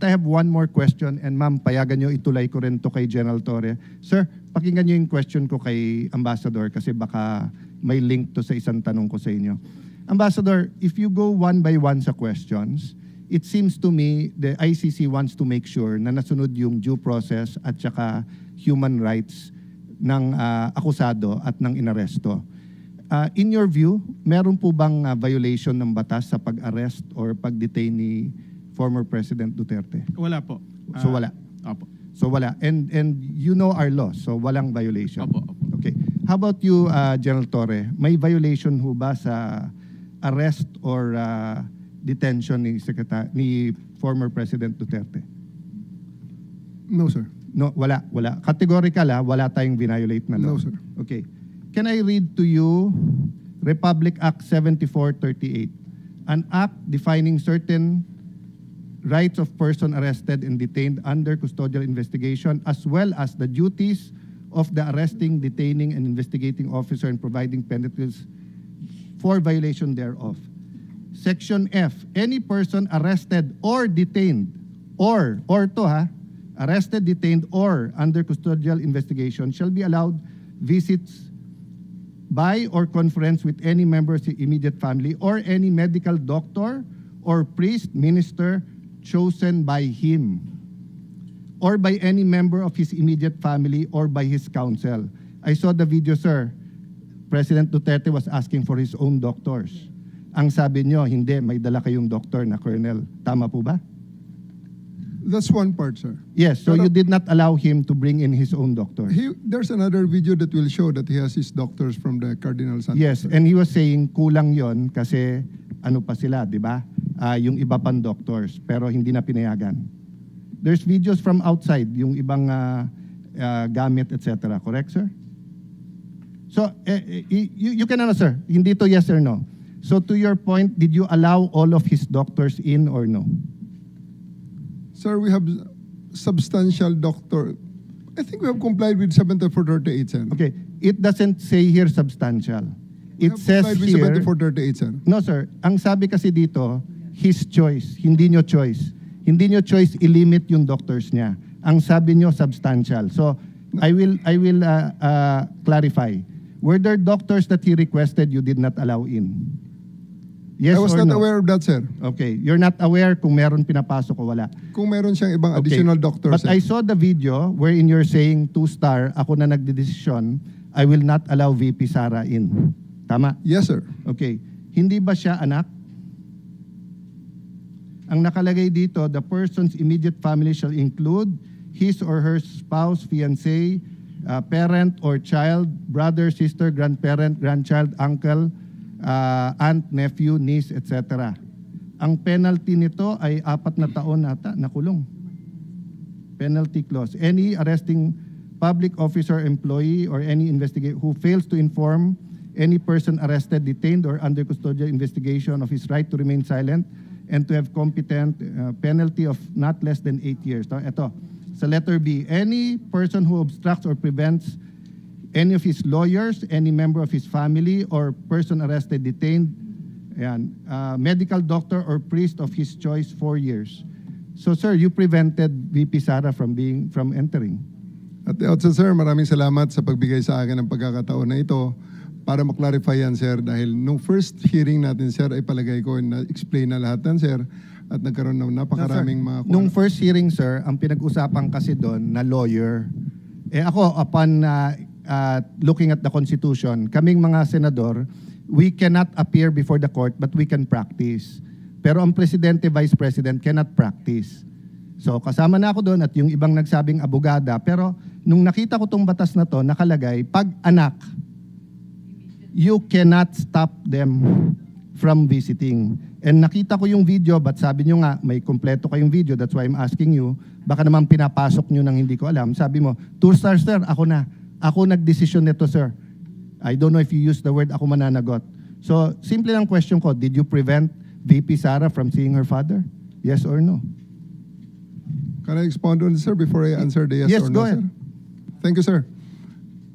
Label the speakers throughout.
Speaker 1: But I have one more question, and ma'am, payagan nyo itulay ko rin to kay General Torre. Sir, pakinggan nyo yung question ko kay Ambassador kasi baka may link to sa isang tanong ko sa inyo. Ambassador, if you go one by one sa questions, it seems to me the ICC wants to make sure na nasunod yung due process at saka human rights ng akusado at ng inaresto. In your view, meron po bang violation ng batas sa pag-arrest or pag-detain ni former President Duterte?
Speaker 2: Wala po.
Speaker 1: So wala.
Speaker 2: Opo.
Speaker 1: So wala. And you know our law, so walang violation.
Speaker 2: Opo.
Speaker 1: Okay. How about you, General Torre? May violation ho ba sa arrest or detention ni former President Duterte?
Speaker 3: No, sir.
Speaker 1: No, wala. Categorical, wala tayong violate na law.
Speaker 3: No, sir.
Speaker 1: Okay. Can I read to you Republic Act 7438, an act defining certain rights of person arrested and detained under custodial investigation, as well as the duties of the arresting, detaining, and investigating officer and providing penalties for violation thereof. Section F, any person arrested or detained, arrested, detained, or under custodial investigation shall be allowed visits by or conference with any member of the immediate family or any medical doctor or priest, minister, chosen by him or by any member of his immediate family or by his counsel. I saw the video, sir. President Duterte was asking for his own doctors. Ang sabi nyo, hindi, may dala kayong doctor na colonel. Tama po ba?
Speaker 3: That's one part, sir.
Speaker 1: Yes, so
Speaker 3: Pero
Speaker 1: you did not allow him to bring in his own doctors.
Speaker 3: There's another video that will show that he has his doctors from the Cardinal Santos.
Speaker 1: Yes, and he was saying kulang yon kasi ano pa sila, di ba? Yung iba pang doctors, pero hindi na pinayagan. There's videos from outside, yung ibang gamit, etc. Correct, sir? So, you can answer. Hindi to yes or no. So, to your point, did you allow all of his doctors in or no?
Speaker 3: Sir, we have substantial doctor. I think we have complied with 7438, sir.
Speaker 1: Okay, it doesn't say here substantial.
Speaker 3: We
Speaker 1: It
Speaker 3: have
Speaker 1: says
Speaker 3: complied with
Speaker 1: here...
Speaker 3: 7438, sir.
Speaker 1: No, sir. Ang sabi kasi dito, his choice. Hindi nyo choice. Hindi nyo choice i-limit yung doctors niya. Ang sabi nyo, substantial. So, I will clarify. Were there doctors that he requested you did not allow in? Yes
Speaker 3: I was
Speaker 1: or
Speaker 3: not
Speaker 1: no?
Speaker 3: aware of that, sir.
Speaker 1: Okay. You're not aware kung meron pinapasok o wala.
Speaker 3: Kung meron siyang ibang
Speaker 1: Okay.
Speaker 3: additional doctors,
Speaker 1: But
Speaker 3: sir.
Speaker 1: I saw the video wherein you're saying 2-star, ako na nagdedesisyon, I will not allow VP Sara in. Tama?
Speaker 3: Yes, sir.
Speaker 1: Okay. Hindi ba siya anak? Ang nakalagay dito, the person's immediate family shall include his or her spouse, fiancé, parent or child, brother, sister, grandparent, grandchild, uncle, aunt, nephew, niece, etc. Ang penalty nito ay 4 na taon ata na kulong. Penalty clause. Any arresting public officer, employee, or any investigator who fails to inform any person arrested, detained, or under custodial investigation of his right to remain silent and to have competent penalty of not less than 8 years. Ito, sa letter B, any person who obstructs or prevents any of his lawyers, any member of his family, or person arrested, detained, medical doctor or priest of his choice 4 years. So, sir, you prevented VP Sara from entering.
Speaker 3: At the outset, sir, maraming salamat sa pagbigay sa akin ng pagkakataon na ito para maklarify yan, sir. Dahil nung first hearing natin, sir, ay palagay ko na-explain na lahat yan, sir. At nagkaroon ng napakaraming mga...
Speaker 1: Nung first hearing, sir, ang pinag-usapan kasi doon na lawyer, ako, upon looking at the Constitution, kaming mga senador, we cannot appear before the court but we can practice. Pero ang presidente, vice president cannot practice. So kasama na ako doon at yung ibang nagsabing abogada. Pero nung nakita ko tong batas na to, nakalagay, pag anak, you cannot stop them from visiting. And nakita ko yung video, but sabi nyo nga, may kompleto kayong video, that's why I'm asking you, baka naman pinapasok nyo nang hindi ko alam. Sabi mo, 2-star, sir, ako na. Ako nagdesisyon nito, sir. I don't know if you use the word ako mananagot. So, simple lang question ko, did you prevent VP Sara from seeing her father? Yes or no?
Speaker 3: Can I expound on this, sir, before I answer the yes or no,
Speaker 1: go ahead.
Speaker 3: sir? Thank you, sir.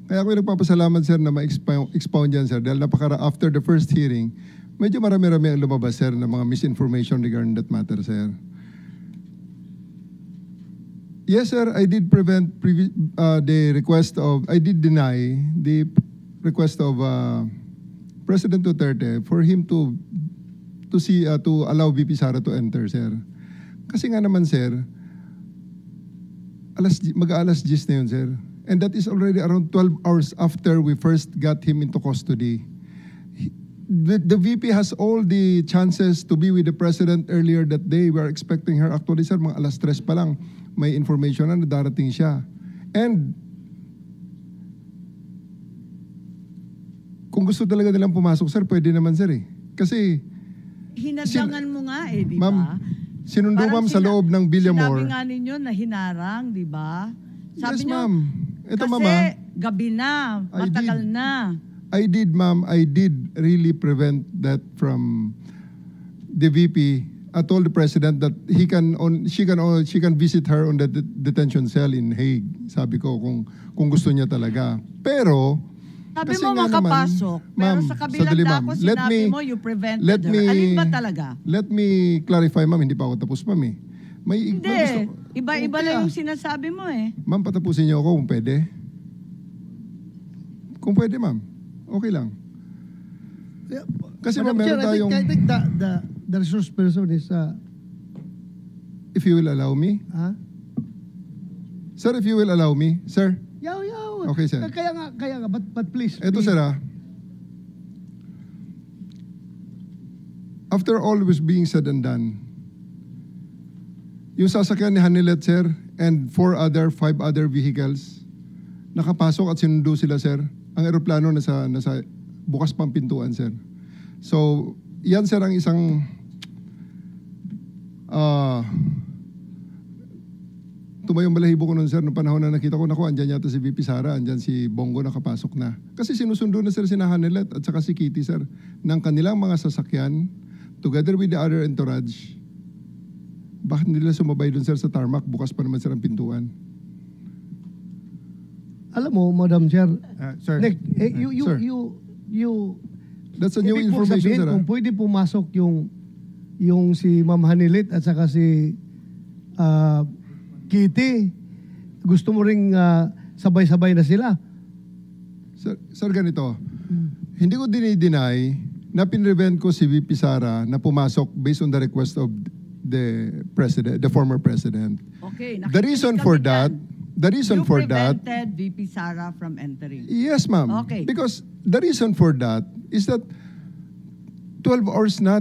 Speaker 3: Kaya ako nagpapasalamat, sir, na ma-expound yan, sir. Dahil after the first hearing, medyo marami-rami ang lumabas, sir, na mga misinformation regarding that matter, sir. Yes, sir. I did I did deny the request of President Duterte for him to allow VP Sara to enter, sir. Kasi nga naman, sir, mag-aalas 10 na yun, sir. And that is already around 12 hours after we first got him into custody. The VP has all the chances to be with the President earlier that day. We are expecting her. Actually, sir, mga alas 3 pa lang, may information na darating siya. And kung gusto talaga nilang pumasok, sir, pwede naman, sir, eh. Kasi
Speaker 2: Hinadlangan mo nga eh, di ba?
Speaker 3: Ma'am, sinundo,
Speaker 2: Parang
Speaker 3: ma'am, sa loob ng Villamor.
Speaker 2: Sinabi nga ninyo na hinarang, di ba?
Speaker 3: Yes,
Speaker 2: Sabi nyo,
Speaker 3: ma'am. Ito,
Speaker 2: kasi
Speaker 3: mama,
Speaker 2: gabi na,
Speaker 3: I
Speaker 2: matagal
Speaker 3: did.
Speaker 2: na.
Speaker 3: I did, ma'am. I did really prevent that from the VP. I told the president that she can visit her on the detention cell in Hague. Sabi ko kung gusto niya talaga. Pero
Speaker 2: Sabi
Speaker 3: kasi
Speaker 2: mo
Speaker 3: nga naman,
Speaker 2: makapasok, pero
Speaker 3: ma'am,
Speaker 2: sa kabilang
Speaker 3: sandali,
Speaker 2: dako
Speaker 3: ma'am.
Speaker 2: sinabi mo you prevented
Speaker 3: let
Speaker 2: her.
Speaker 3: me-
Speaker 2: Alin ba talaga?
Speaker 3: Let me clarify, ma'am. Hindi pa ako tapos, ma'am, eh. May
Speaker 2: Hindi, iba-iba
Speaker 3: Okay,
Speaker 2: lang yung sinasabi mo eh.
Speaker 3: Ma'am, patapusin niyo ako kung pwede. Kung pwede, ma'am. Okay lang. Kasi, ma'am,
Speaker 4: Madam
Speaker 3: meron
Speaker 4: Chair,
Speaker 3: tayong...
Speaker 4: I think the resource person is,
Speaker 3: If you will allow me. Sir, if you will allow me. Sir,
Speaker 4: yaw.
Speaker 3: Okay, sir.
Speaker 4: Kaya nga, but please.
Speaker 3: eto, sir, ah. After all was being said and done, yung sasakyan ni Hanilet, sir, and 5 other vehicles, nakapasok at sinundo sila, sir. Ang eroplano nasa bukas pang pintuan, sir. So, yan, sir, ang isang tumayong balahibo ko nun, sir, noong panahon na nakita ko, andyan yata si VP Sara, andyan si Bongo nakapasok na. Kasi sinusundo na, sir, si Hanilet at saka si Kitty, sir, ng kanilang mga sasakyan, together with the other entourage. Bakit nila sumabay dun, sir, sa tarmac? Bukas pa naman, sir, ang pintuan.
Speaker 4: Alam mo, Madam Chair,
Speaker 1: Sir,
Speaker 4: Nick,
Speaker 3: Sir.
Speaker 4: you
Speaker 3: That's a new
Speaker 4: ibig mong
Speaker 3: information,
Speaker 4: sabihin,
Speaker 3: sir.
Speaker 4: kung pwede pumasok yung si Ma'am Hanilit at saka si Kitty, gusto mo ring sabay-sabay na sila.
Speaker 3: Sir, ganito. Hindi ko dinideny na pinrevent ko si VP Sara na pumasok based on the request of the former president.
Speaker 2: Okay,
Speaker 3: The reason for that,
Speaker 2: you prevented VP Sara from entering.
Speaker 3: yes, ma'am.
Speaker 2: Okay.
Speaker 3: Because the reason for that is that 12 hours na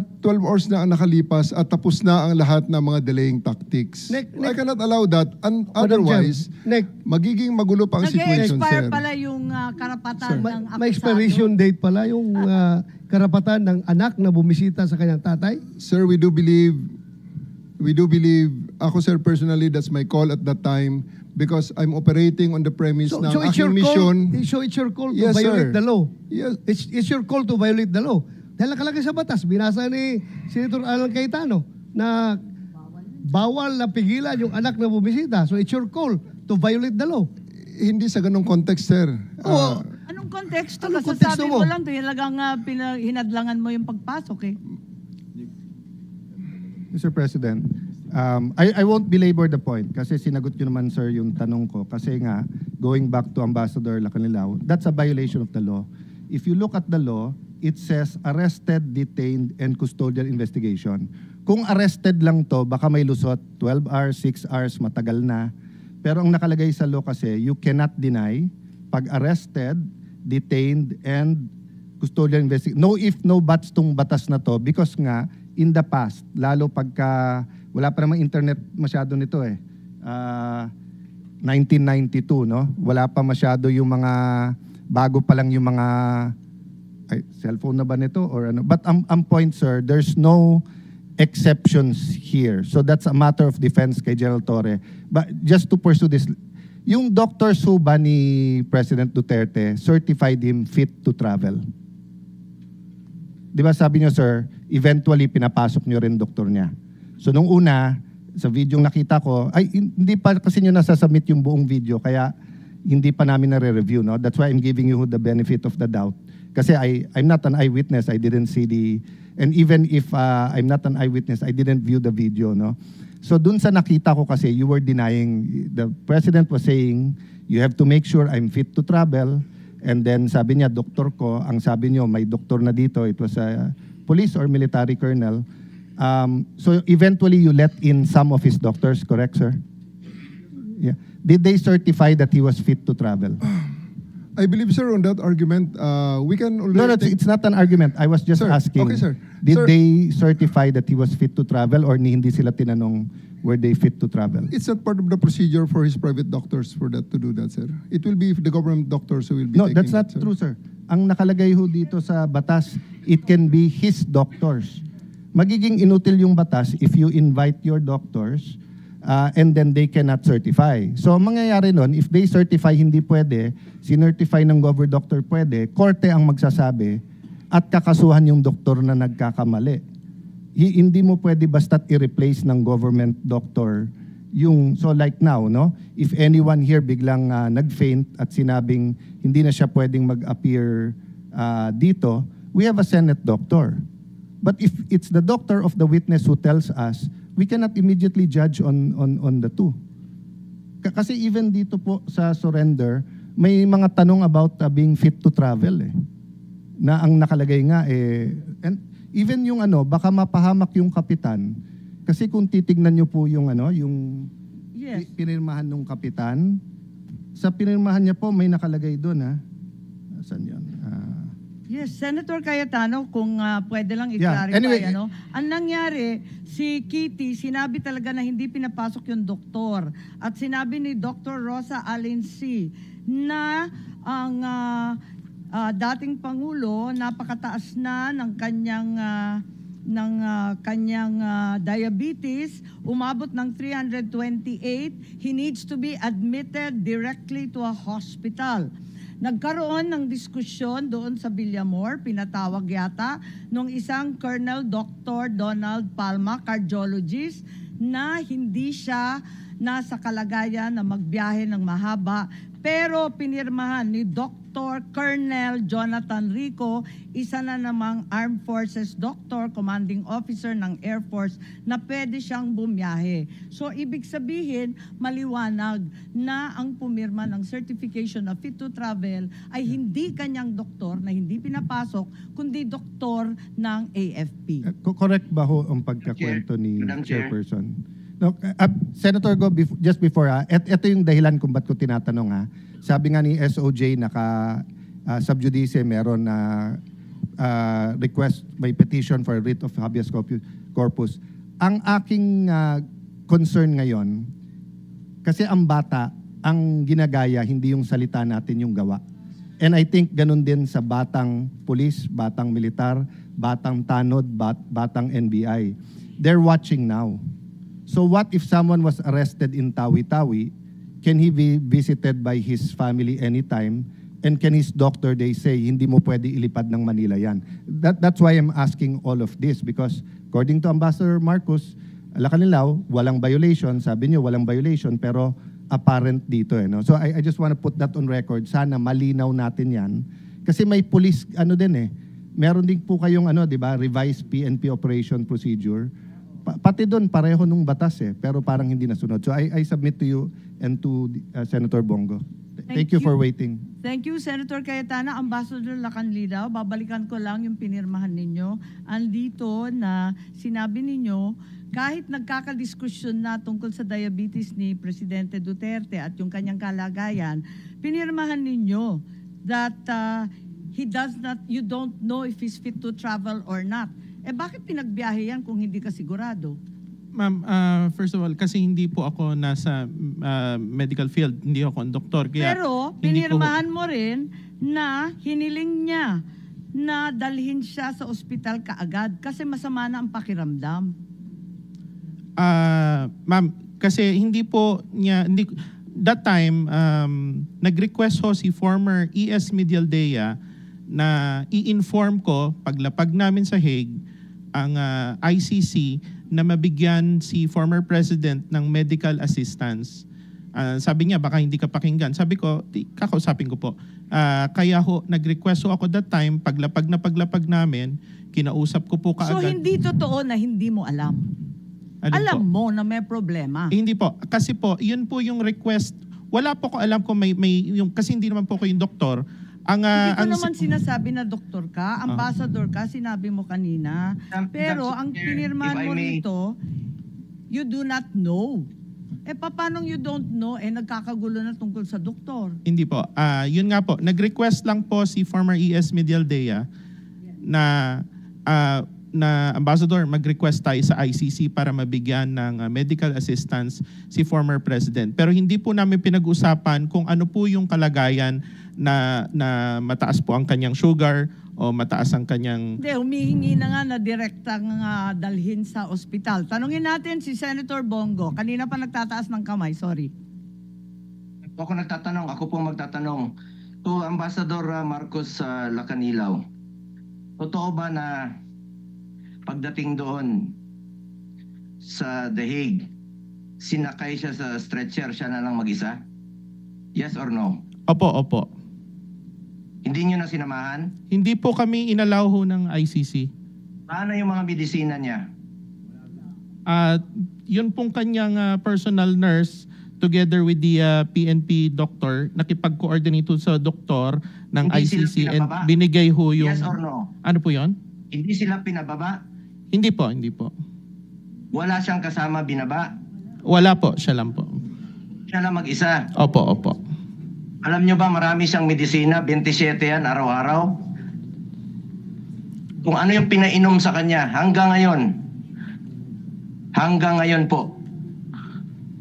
Speaker 3: ang nakalipas at tapos na ang lahat ng mga delaying tactics.
Speaker 4: Nick,
Speaker 3: I cannot allow that. And
Speaker 4: Madam Chair,
Speaker 3: otherwise,
Speaker 4: Nick,
Speaker 3: magiging magulo pa ang situation,
Speaker 2: Nag-expire
Speaker 3: sir.
Speaker 2: pala yung karapatan ng akusado.
Speaker 4: may expiration date pala yung karapatan ng anak na bumisita sa kanyang tatay.
Speaker 3: Sir, we do believe, ako, sir, personally, that's my call at that time because I'm operating on the premise ng
Speaker 4: So it's
Speaker 3: aking
Speaker 4: your
Speaker 3: mission.
Speaker 4: call. So it's your call to
Speaker 3: Yes,
Speaker 4: violate
Speaker 3: sir.
Speaker 4: the law.
Speaker 3: Yes.
Speaker 4: It's your call to violate the law. Dahil nakalagay sa batas, binasa ni Senator Alan Cayetano na bawal na pigilan yung anak na bumisita. So it's your call to violate the law.
Speaker 3: Hindi sa ganong context, sir.
Speaker 4: Oo.
Speaker 2: Anong konteksto?
Speaker 4: Anong
Speaker 2: Kasasabi
Speaker 4: konteksto
Speaker 2: mo
Speaker 4: mo?
Speaker 2: lang, talagang hinadlangan mo yung pagpasok eh.
Speaker 1: Mr. President, I won't belabor the point kasi sinagot nyo naman, sir, yung tanong ko. Kasi nga, going back to Ambassador Lacanilao, that's a violation of the law. If you look at the law, it says arrested, detained, and custodial investigation. Kung arrested lang to, baka may lusot, 12 hours, 6 hours, matagal na. Pero ang nakalagay sa law kasi, you cannot deny pag arrested, detained, and custodial investigation. No if, no buts tong batas na to because nga, in the past, lalo pagka, wala pa namang internet masyado nito eh. 1992, no? Wala pa masyado yung mga, bago pa lang yung mga, cellphone na ba nito or ano? But ang point, sir, there's no exceptions here. So that's a matter of defense kay General Torre. But just to pursue this, yung Dr. Suba ni President Duterte certified him fit to travel. Di ba sabi niyo, sir, eventually pinapasok niyo rin doktor niya. So nung una, sa video nakita ko, hindi pa kasi niyo nasasubmit yung buong video, kaya hindi pa namin nare-review. No? That's why I'm giving you the benefit of the doubt. Kasi I'm not an eyewitness. I didn't see and even if I'm not an eyewitness, I didn't view the video, no? So dun sa nakita ko kasi, you were denying, the president was saying, you have to make sure I'm fit to travel. And then sabi niya, doktor ko, ang sabi niyo, may doktor na dito, it was a police or military colonel. So eventually you let in some of his doctors, correct, sir? Yeah. Did they certify that he was fit to travel?
Speaker 3: I believe, sir, on that argument, we can already...
Speaker 1: No,
Speaker 3: take-
Speaker 1: it's not an argument. I was just
Speaker 3: Sir,
Speaker 1: asking.
Speaker 3: okay, sir.
Speaker 1: Did
Speaker 3: Sir-
Speaker 1: they certify that he was fit to travel or hindi sila tinanong were they fit to travel?
Speaker 3: It's not part of the procedure for his private doctors for that to do that, sir. It will be the government doctors who will be
Speaker 1: No,
Speaker 3: taking
Speaker 1: that's not
Speaker 3: that, sir.
Speaker 1: true, sir. Ang nakalagay ho dito sa batas, it can be his doctors. Magiging inutil yung batas if you invite your doctors and then they cannot certify. So, ang mangyayari nun, if they certify hindi pwede, sinertify ng gover doctor pwede, korte ang magsasabi at kakasuhan yung doktor na nagkakamali. Hindi mo pwede basta't i-replace ng government doctor yung, so like now, no? If anyone here biglang nag-faint at sinabing hindi na siya pwedeng mag-appear dito, we have a Senate doctor. But if it's the doctor of the witness who tells us, we cannot immediately judge on the two. Kasi even dito po sa surrender, may mga tanong about being fit to travel eh. Na ang nakalagay nga and even yung baka mapahamak yung kapitan. Kasi kung titignan niyo po yung yung
Speaker 2: Yes.
Speaker 1: pinirmahan ng kapitan, sa pinirmahan niya po may nakalagay doon Saan yun?
Speaker 2: Yes, Senator Cayetano, kung pwede lang
Speaker 1: Yeah,
Speaker 2: i-clarify,
Speaker 1: anyway,
Speaker 2: ang nangyari, si Kitty, sinabi talaga na hindi pinapasok yung doktor. At sinabi ni Dr. Rosa Alensi na ang dating Pangulo, napakataas na ng kanyang diabetes, umabot ng 328. He needs to be admitted directly to a hospital. Nagkaroon ng diskusyon doon sa Villamor, pinatawag yata, nung isang Colonel Dr. Donald Palma, cardiologist, na hindi siya nasa kalagayan na magbiyahe ng mahaba, pero pinirmahan ni Dr. Colonel Jonathan Rico, isa na namang Armed Forces Doctor, Commanding Officer ng Air Force, na pwede siyang bumiyahe. So, ibig sabihin, maliwanag na ang pumirma ng certification of fit to travel ay hindi kanyang doktor na hindi pinapasok, kundi doktor ng AFP.
Speaker 1: Correct ba ho ang pagkakwento ni
Speaker 5: Madam Chair.
Speaker 1: Chairperson? No, Senator Go, just before, ito yung dahilan kung ba't ko tinatanong. Sabi nga ni SOJ, sub judice, meron na request, may petition for writ of habeas corpus. Ang aking concern ngayon, kasi ang bata, ang ginagaya, hindi yung salita natin, yung gawa. And I think ganun din sa batang pulis, batang militar, batang tanod, batang NBI. They're watching now. So what if someone was arrested in Tawi-Tawi? Can he be visited by his family anytime? And can his doctor, they say, hindi mo pwede ilipad ng Manila yan? That's why I'm asking all of this because according to Ambassador Marcos, Lacanilao, walang violation. Sabi niyo, walang violation pero apparent dito. No? So I just want to put that on record. Sana malinaw natin yan. Kasi may police, meron din po kayong, di ba, revised PNP operation procedure. Pati doon, pareho nung batas pero parang hindi nasunod. So I submit to you and to Senator Bongo. Thank you for waiting.
Speaker 2: Thank you, Senator Cayetano. Ambassador Lacanlida, babalikan ko lang yung pinirmahan ninyo. Andito na sinabi ninyo, kahit nagkakadiskusyon na tungkol sa diabetes ni Presidente Duterte at yung kanyang kalagayan, pinirmahan ninyo that you don't know if he's fit to travel or not. Bakit pinagbiyahe yan kung hindi ka sigurado?
Speaker 6: Ma'am, first of all, kasi hindi po ako nasa medical field, hindi ako ang doktor. Kaya
Speaker 2: Pero
Speaker 6: hindi ko-
Speaker 2: pinirmahan mo rin na hiniling niya na dalhin siya sa ospital kaagad kasi masama na ang pakiramdam.
Speaker 6: Ma'am, kasi hindi po niya, that time, nag-request ho si former ES Medialdea na i-inform ko, paglapag namin sa Hague, ang ICC na mabigyan si former president ng medical assistance. Sabi niya, baka hindi ka pakinggan. Sabi ko, kakausapin ko po. Kaya ho, nag-request ho ako that time, paglapag namin, kinausap ko po
Speaker 2: So
Speaker 6: kaagad.
Speaker 2: hindi totoo na hindi mo alam.
Speaker 6: Alin
Speaker 2: Alam
Speaker 6: po?
Speaker 2: mo na may problema.
Speaker 6: Hindi po. Kasi po, yun po yung request. Wala po ko alam kung may yung, kasi hindi naman po ko yung doktor.
Speaker 2: Hindi ko naman sinasabi na doktor ka, ambassador ka, sinabi mo kanina. Pero ang pinirmahan mo rito, you do not know. Paano you don't know? Nagkakagulo na tungkol sa doktor.
Speaker 6: Hindi po. Yun nga po, nag-request lang po si former ES Medialdea na Ambassador, mag-request tayo sa ICC para mabigyan ng medical assistance si former president. Pero hindi po namin pinag-usapan kung ano po yung kalagayan na mataas po ang kanyang sugar o mataas ang kanyang...
Speaker 2: Hindi, humihingi na nga na direktang dalhin sa ospital. Tanungin natin si Senator Bongo. Kanina pa nagtataas ng kamay, sorry.
Speaker 5: Ako nagtatanong, ako po magtatanong. To Ambassador Marcos Lacanilaw, totoo ba na pagdating doon sa The Hague, sinakay siya sa stretcher, siya na lang mag-isa? Yes or no?
Speaker 6: Opo.
Speaker 5: Hindi niyo na sinamahan?
Speaker 6: Hindi po kami inalaw ho ng ICC.
Speaker 5: Paano yung mga medisina niya?
Speaker 6: Yun pong kanyang personal nurse together with the PNP doctor, nakipag-coordinate sa doktor ng
Speaker 5: Hindi sila
Speaker 6: ICC and
Speaker 5: pinababa?
Speaker 6: binigay ho yung...
Speaker 5: Yes or no?
Speaker 6: Ano po yun?
Speaker 5: Hindi sila pinababa?
Speaker 6: Hindi po.
Speaker 5: Wala siyang kasama binaba?
Speaker 6: Wala po, siya lang po.
Speaker 5: Siya lang mag-isa?
Speaker 6: Opo.
Speaker 5: Alam niyo ba marami siyang medisina, 27 yan araw-araw? Kung ano yung pinainom sa kanya hanggang ngayon po,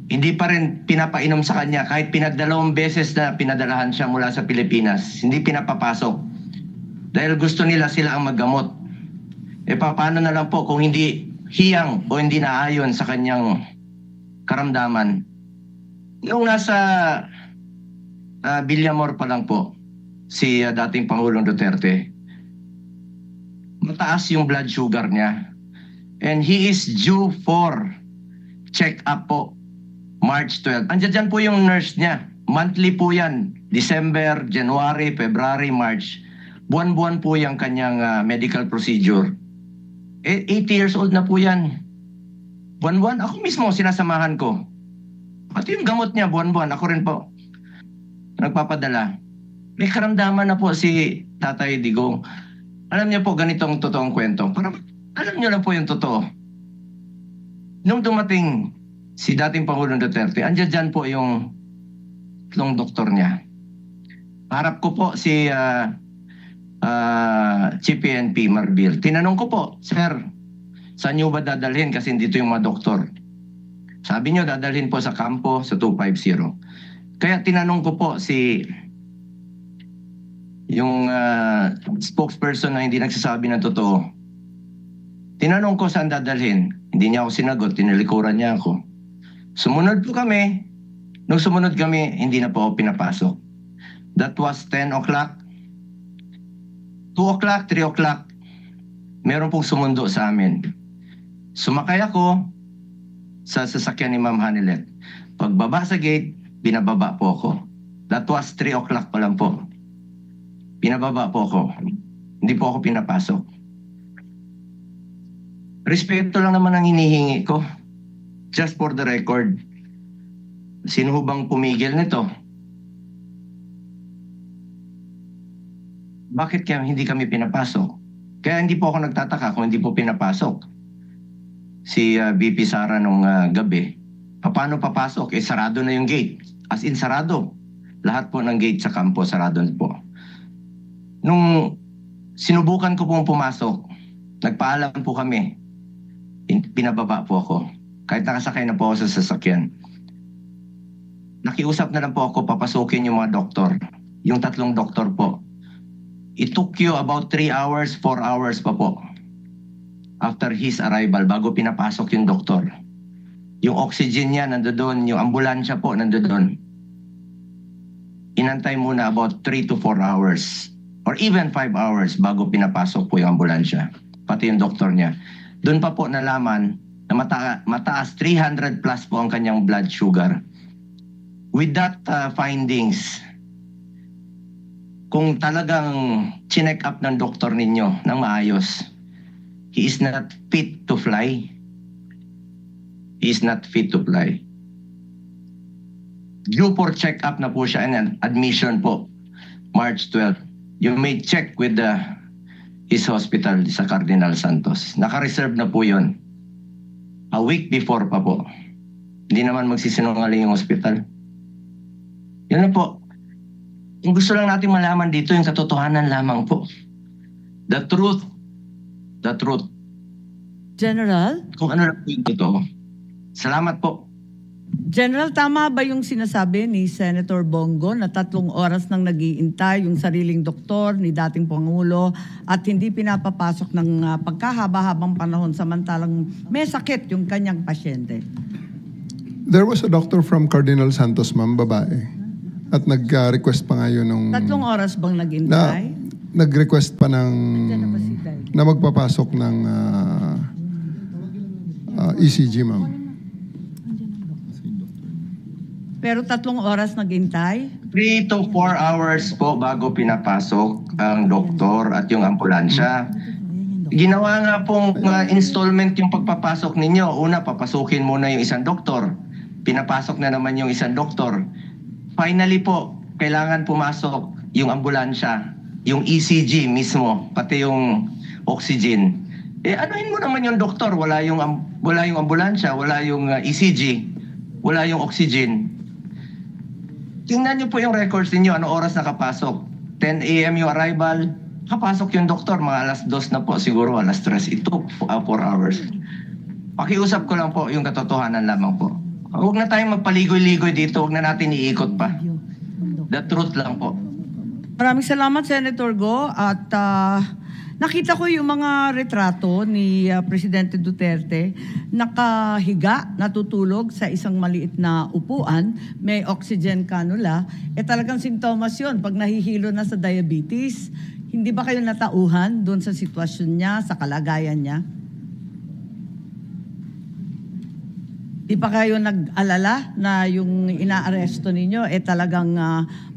Speaker 5: hindi pa rin pinapainom sa kanya kahit pinagdalawang beses na pinadalahan siya mula sa Pilipinas. Hindi pinapapasok. Dahil gusto nila sila ang maggamot. Paano na lang po kung hindi hiyang o hindi naayon sa kanyang karamdaman? Yung nasa Villamor pa lang po, si dating Pangulong Duterte, mataas yung blood sugar niya. And he is due for check-up po, March 12. Andiyan dyan po yung nurse niya. Monthly po yan. December, January, February, March. Buwan-buwan po yung kanyang medical procedure. 80 years old na po yan. Buwan-buwan, ako mismo sinasamahan ko. Pati yung gamot niya, buwan-buwan, ako rin po nagpapadala. May karamdaman na po si Tatay Digong. Alam niyo po, ganitong totoong kwento. Para alam niyo lang po yung totoo. Nung dumating si dating Pangulong Duterte, andyan dyan po yung tatlong doktor niya. Harap ko po si Chief PNP Marbil. Tinanong ko po, Sir, saan niyo ba dadalhin? Kasi dito yung mga doktor. Sabi niyo, dadalhin po sa kampo sa 250. Kaya tinanong ko po si yung spokesperson na hindi nagsasabi ng totoo. Tinanong ko saan dadalhin. Hindi niya ako sinagot, tinalikuran niya ako. Sumunod po kami. Nung sumunod kami, hindi na po ako pinapasok. That was 10 o'clock. 2 o'clock, 3 o'clock. Meron pong sumundo sa amin. Sumakay ako sa sasakyan ni Ma'am Hanilet. Pagbaba sa gate, binababa po ako. That was 3 o'clock pa lang po. Binababa po ako. Hindi po ako pinapasok. Respeto lang naman ang hinihingi ko. Just for the record. Sino bang pumigil nito? Bakit kaya hindi kami pinapasok? Kaya hindi po ako nagtataka kung hindi po pinapasok. Si VP Sara nung gabi. Paano papasok? Sarado na yung gate. As in sarado. Lahat po ng gate sa kampo sarado po. Nung sinubukan ko pong pumasok, nagpaalam po kami. Pinababa po ako. Kahit nakasakay na po ako sa sasakyan. Nakiusap na lang po ako papasukin yung mga doktor. Yung tatlong doktor po. It took you about 3 hours, 4 hours pa po. After his arrival, bago pinapasok yung doktor. Yung oxygen niya nandoon, yung ambulansya po nandoon. Inantay muna about 3 to 4 hours. Or even 5 hours bago pinapasok po yung ambulansya. Pati yung doktor niya. Doon pa po nalaman na mataas 300 plus po ang kanyang blood sugar. with that findings, kung talagang chinek up ng doktor ninyo ng maayos, he is not fit to fly. He is not fit to fly. Due for check-up na po siya and admission po, March 12. You may check with his hospital sa Cardinal Santos. Naka-reserve na po yun. A week before pa po. Hindi naman magsisinungaling yung hospital. Yun na po. Yung gusto lang natin malaman dito, yung katotohanan lamang po. The truth. The truth.
Speaker 2: General?
Speaker 5: Kung ano lang po yung totoo. Salamat po.
Speaker 2: General, tama ba yung sinasabi ni Senator Bongo na 3 oras nang nag-iintay yung sariling doktor ni dating Pangulo at hindi pinapapasok ng pagkahaba-habang panahon samantalang may sakit yung kanyang pasyente?
Speaker 3: There was a doctor from Cardinal Santos, ma'am, babae. At nag-request pa nga yun nung...
Speaker 2: 3 oras bang nag-intay?
Speaker 3: Nag-request pa ng...
Speaker 2: Diyan na ba si Day?
Speaker 3: na magpapasok ng ECG, ma'am.
Speaker 2: Pero 3 oras nag-intay?
Speaker 5: 3 to 4 hours po bago pinapasok ang doktor at yung ambulansya. Ginawa nga pong installment yung pagpapasok ninyo. Una, papasukin muna yung isang doktor. Pinapasok na naman yung isang doktor. Finally po, kailangan pumasok yung ambulansya, yung ECG mismo, pati yung oxygen. Anuhin mo naman yung doktor, wala yung ambulansya, wala yung ECG, wala yung oxygen. Tingnan niyo po yung records niyo, ano oras nakapasok. 10 a.m. yung arrival, kapasok yung doktor, mga alas 2 na po, siguro alas 3. It took 4 hours. Pakiusap ko lang po yung katotohanan lamang po. Huwag na tayong magpaligoy-ligoy dito, huwag na natin iikot pa. The truth lang po.
Speaker 2: Maraming salamat, Senator Go. At nakita ko yung mga retrato ni Presidente Duterte, nakahiga, natutulog sa isang maliit na upuan, may oxygen cannula. Talagang sintomas yun pag nahihilo na sa diabetes. Hindi ba kayo natauhan doon sa sitwasyon niya, sa kalagayan niya? Di pa kayo nag-alala na yung inaaresto ninyo talagang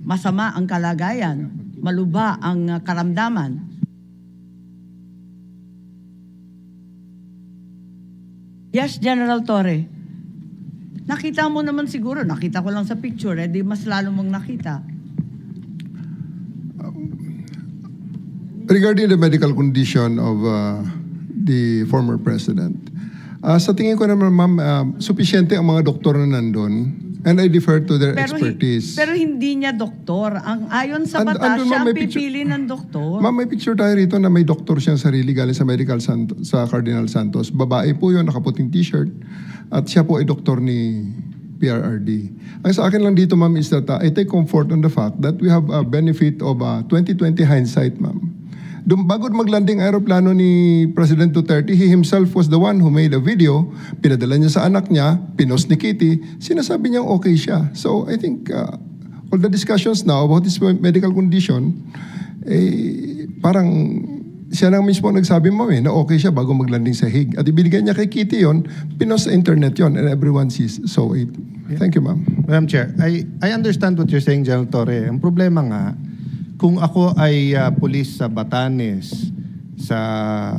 Speaker 2: masama ang kalagayan, malubha ang karamdaman? Yes, General Torre. Nakita mo naman siguro, nakita ko lang sa picture, di mas lalo mong nakita.
Speaker 3: Regarding the medical condition of the former president, sa tingin ko naman, ma'am, supisyente ang mga doktor na nandun, and I defer to their expertise.
Speaker 2: Pero hindi niya doktor. Ayon sa batas, siya ang pipili ng doktor.
Speaker 3: Ma'am, may picture tayo rito na may doktor siyang sarili galing sa sa Cardinal Santos. Babae po yun, nakaputing t-shirt. At siya po ay doktor ni PRRD. Ang sa akin lang dito, ma'am, is that I take comfort on the fact that we have a benefit of 2020 hindsight, ma'am. Bago maglanding aeroplano ni President Duterte, he himself was the one who made a video, pinadala niya sa anak niya, pinost ni Kitty, sinasabi niyang okay siya. So I think all the discussions now about his medical condition, parang siya lang mismo nagsabi mo na okay siya bago maglanding sa Hague. At ibinigay niya kay Kitty yon, pinost sa internet yon, and everyone sees. So thank you, ma'am.
Speaker 1: Madam Chair, I understand what you're saying, General Torre. Ang problema nga, kung ako ay pulis sa Batanes, sa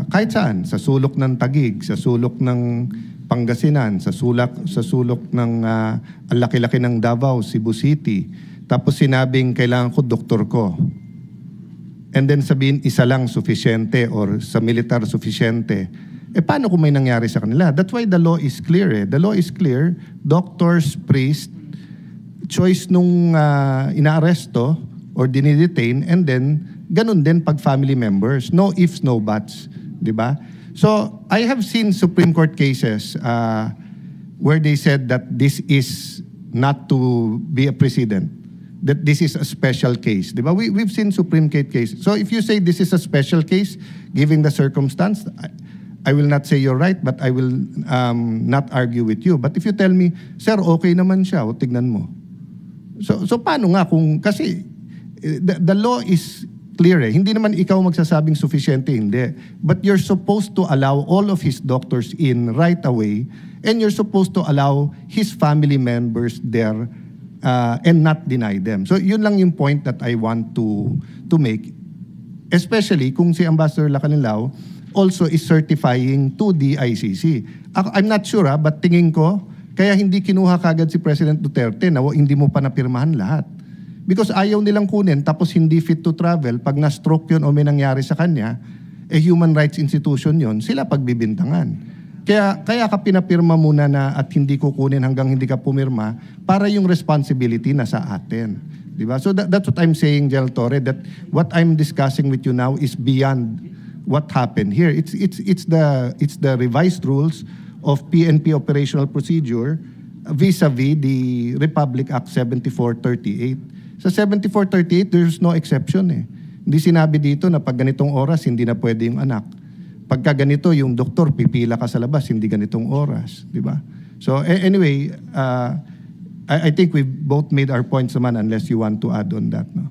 Speaker 1: kahit saan, sa sulok ng Taguig, sa sulok ng Pangasinan, sa sulok ng ang laki-laki ng Davao, Cebu City, tapos sinabing kailangan ko doktor ko. And then sabihin isa lang sufficiente or sa militar sufficiente. Paano kung may nangyari sa kanila? That's why the law is clear. The law is clear. Doctors, priest, choice nung inaaresto or dinidetain, and then ganun din pag family members. No ifs, no buts. Diba? So, I have seen Supreme Court cases where they said that this is not to be a precedent, that this is a special case. Diba? We've seen Supreme Court cases. So, if you say this is a special case, given the circumstance, I will not say you're right, but I will not argue with you. But if you tell me, sir, okay naman siya, o tignan mo. So paano nga kung, kasi the law is clear Hindi naman ikaw magsasabing sufficiente, hindi. But you're supposed to allow all of his doctors in right away, and you're supposed to allow his family members there and not deny them. So yun lang yung point that I want to make. Especially kung si Ambassador Lacanilao also is certifying to the ICC. I'm not sure but tingin ko, kaya hindi kinuha kagad si President Duterte na hindi mo pa napirmahan lahat. Because ayaw nilang kunin tapos hindi fit to travel, pag na-stroke yun o may nangyari sa kanya, human rights institution yun, sila pagbibintangan. Kaya ka pinapirma muna na at hindi kukunin hanggang hindi ka pumirma para yung responsibility na sa atin. Diba? So that's what I'm saying, Jel Torre, that what I'm discussing with you now is beyond what happened here. It's the revised rules of PNP operational procedure vis-a-vis the Republic Act 7438. Sa 7438, there's no exception eh. Hindi sinabi dito na pag ganitong oras, hindi na pwede yung anak. Pagka ganito, yung doktor, pipila ka sa labas, hindi ganitong oras. Di ba? So anyway, I think we've both made our points naman unless you want to add on that. No?